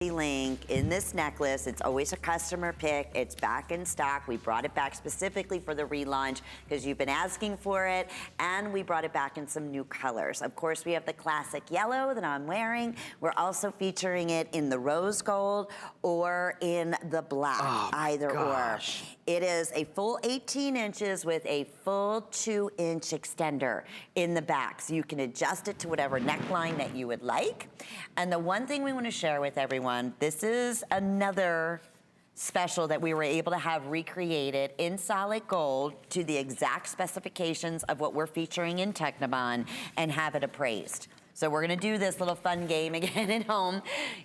Link in this necklace. It's always a customer pick. It's back in stock. We brought it back specifically for the relaunch because you've been asking for it, and we brought it back in some new colors. Of course, we have the classic yellow that I'm wearing. We're also featuring it in the rose gold or in the black, either gosh. or. It is a full 18 inches with a full 2-inch extender in the back, so you can adjust it to whatever neckline that you would like. And the one thing we want to share with everyone, this is another special that we were able to have recreated in solid gold to the exact specifications of what we're featuring in Technibond and have it appraised. So we're gonna do this little fun game again at home.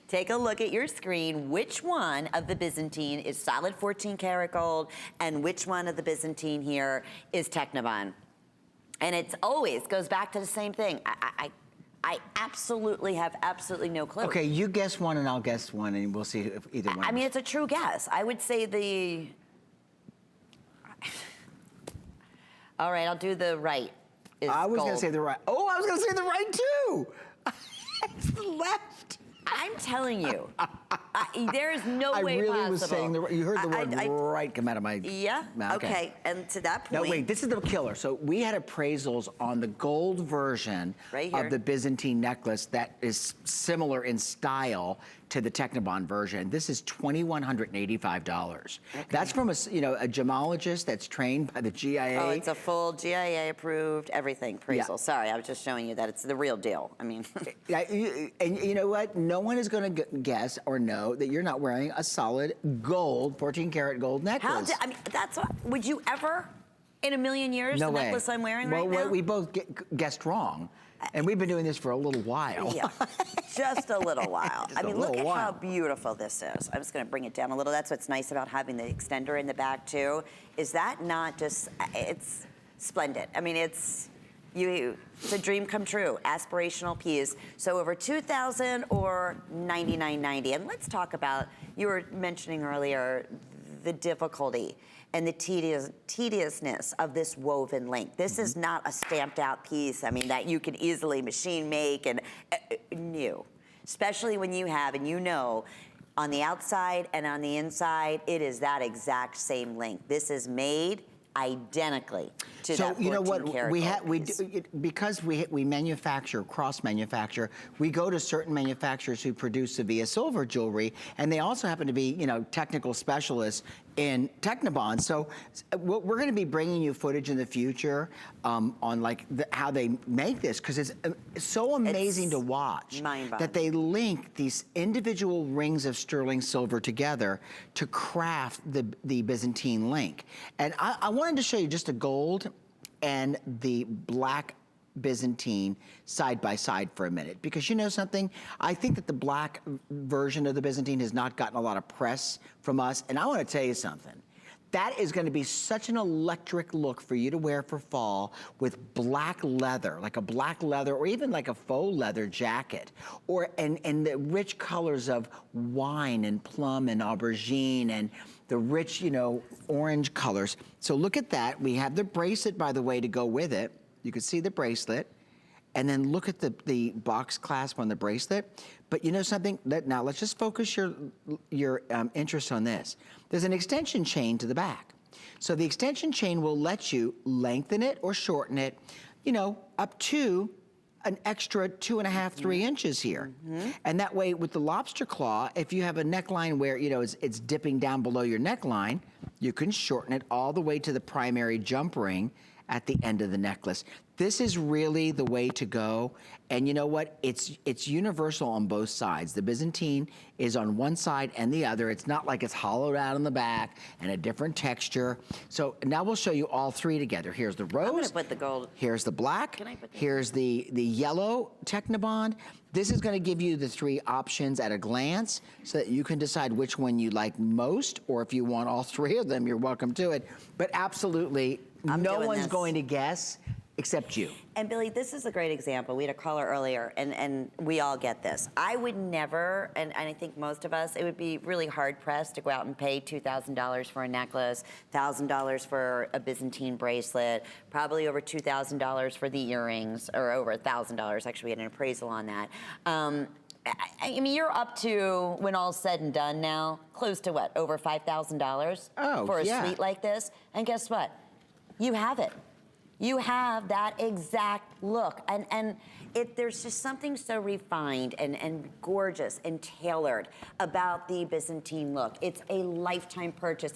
Take a look at your screen. Which one of the Byzantine is solid 14 karat gold and which one of the Byzantine here is Technibond? And it always goes back to the same thing. I absolutely have no clue. Okay, you guess one and I'll guess one and we'll see if either one. I mean, it's a true guess. I would say the... All right, I'll do the right. I was gonna say the right. Oh, I was gonna say the right too. It's the left. I'm telling you, there is no way possible. I really was saying the right. You heard the word right come out of my mouth. Okay, and to that point. No, wait, this is the killer. So we had appraisals on the gold version of the Byzantine necklace that is similar in style to the Technibond version. This is $2,185. Okay. That's from a gemologist that's trained by the GIA. Oh, it's a full GIA approved everything appraisal. Yeah. Sorry, I was just showing you that it's the real deal. I mean, and you know what? No one is going to guess or know that you're not wearing a solid gold, 14 karat gold necklace. I mean, that's what, would you ever, in a million years, the necklace I'm wearing right now? Well, we both guessed wrong. And we've been doing this for a little while. Yeah, just a little while. I mean, look at how beautiful this is. I'm just gonna bring it down a little. That's what's nice about having the extender in the back too, is that not just, it's splendid. I mean, it's a dream come true, aspirational piece. So over 2,000 or $99.90. And let's talk about, you were mentioning earlier, the difficulty and the tediousness of this woven link. This is not a stamped out piece, I mean, that you can easily machine make and new. Especially when you have, and you know, on the outside and on the inside, it is that exact same link. This is made identically to that 14 karat gold. So you know what, because we manufacture, cross-manufacture, we go to certain manufacturers who produce Sevilla silver jewelry, and they also happen to be, technical specialists in Technibond. So we're gonna be bringing you footage in the future on how they make this, because it's so amazing to watch that they link these individual rings of sterling silver together to craft the Byzantine link. And I wanted to show you just a gold and the black Byzantine side by side for a minute, because you know something? I think that the black version of the Byzantine has not gotten a lot of press from us, and I want to tell you something. That is going to be such an electric look for you to wear for fall with black leather, like a black leather or even like a faux leather jacket, and the rich colors of wine and plum and aubergine and the rich, orange colors. So look at that. We have the bracelet, by the way, to go with it. You can see the bracelet, and then look at the box clasp on the bracelet. But you know something? Now let's just focus your interest on this. There's an extension chain to the back. So the extension chain will let you lengthen it or shorten it, up to an extra 2.5, 3 inches here. And that way with the lobster claw, if you have a neckline where, it's dipping down below your neckline, you can shorten it all the way to the primary jump ring at the end of the necklace. This is really the way to go. And you know what? It's universal on both sides. The Byzantine is on one side and the other. It's not like it's hollowed out on the back and a different texture. So now we'll show you all three together. Here's the rose. I'm gonna put the gold. Here's the black. Can I put the Here's the yellow Technibond. This is gonna give you the three options at a glance so that you can decide which one you like most, or if you want all three of them, you're welcome to it. But absolutely, no one's going to guess except you. And Billy, this is a great example. We had a caller earlier, and we all get this. I would never, and I think most of us, it would be really hard pressed to go out and pay $2,000 for a necklace, $1,000 for a Byzantine bracelet, probably over $2,000 for the earrings, or over $1,000. Actually, we had an appraisal on that. I mean, you're up to, when all's said and done now, close to what, over $5,000 for a suite like this? And guess what? You have it. You have that exact look. And there's just something so refined and gorgeous and tailored about the Byzantine look. It's a lifetime purchase.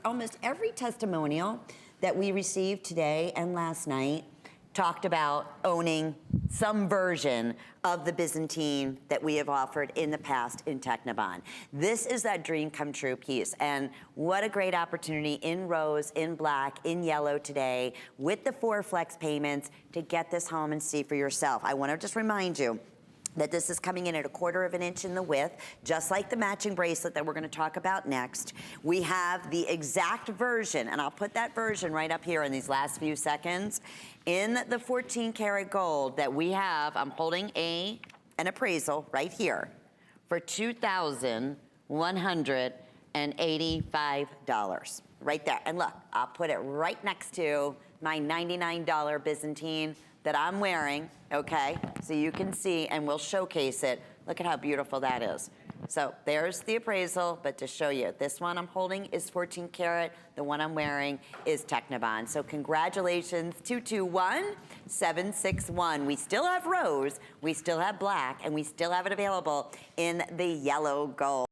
Almost every testimonial that we received today and last night talked about owning some version of the Byzantine that we have offered in the past in Technibond. This is that dream come true piece, and what a great opportunity in rose, in black, in yellow today, with the 4 flex payments to get this home and see for yourself. I want to just remind you that this is coming in at 1/4 of an inch in the width, just like the matching bracelet that we're going to talk about next. We have the exact version, and I'll put that version right up here in these last few seconds, in the 14 karat gold that we have. I'm holding an appraisal right here for $2,185, right there. And look, I'll put it right next to my $99 Byzantine that I'm wearing, okay? So you can see, and we'll showcase it. Look at how beautiful that is. So there's the appraisal, but to show you, this one I'm holding is 14 karat. The one I'm wearing is Technibond. So congratulations, 221-761. We still have rose, we still have black, and we still have it available in the yellow gold.